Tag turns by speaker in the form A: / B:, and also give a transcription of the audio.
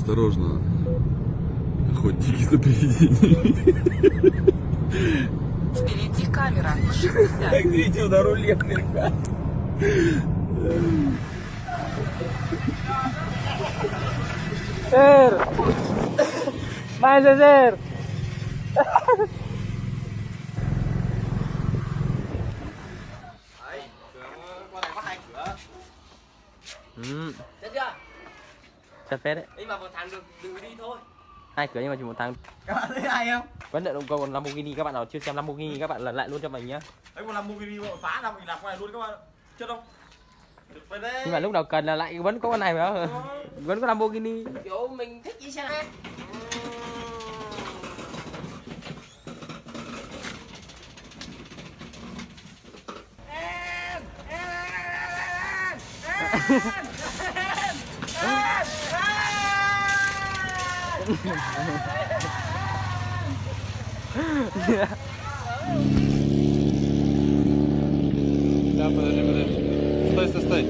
A: Осторожно. Охотники за привидениями.
B: Впереди камера. 60.
C: Как видео на руле наверняка.
D: Sir! Mahal siya, sir!
C: Qua này có hai cửa. Chết chưa?
D: Chặt phết đấy.
C: Đi mà một thằng đừng đi thôi.
D: Hai cửa nhưng mà chỉ một thằng.
C: Các bạn thấy hay không?
D: Vấn đề còn Lamborghini, các bạn nào chưa xem Lamborghini các bạn lần lại luôn cho mình nhá.
C: Đấy một Lamborghini bọn phá ra mình làm qua này luôn các bạn. Chết không? Về đây.
D: Nhưng mà lúc nào cần là lại vẫn có con này mà. Vẫn có Lamborghini.
C: Kiểu mình thích đi xe này.
A: Да, подожди. Стой.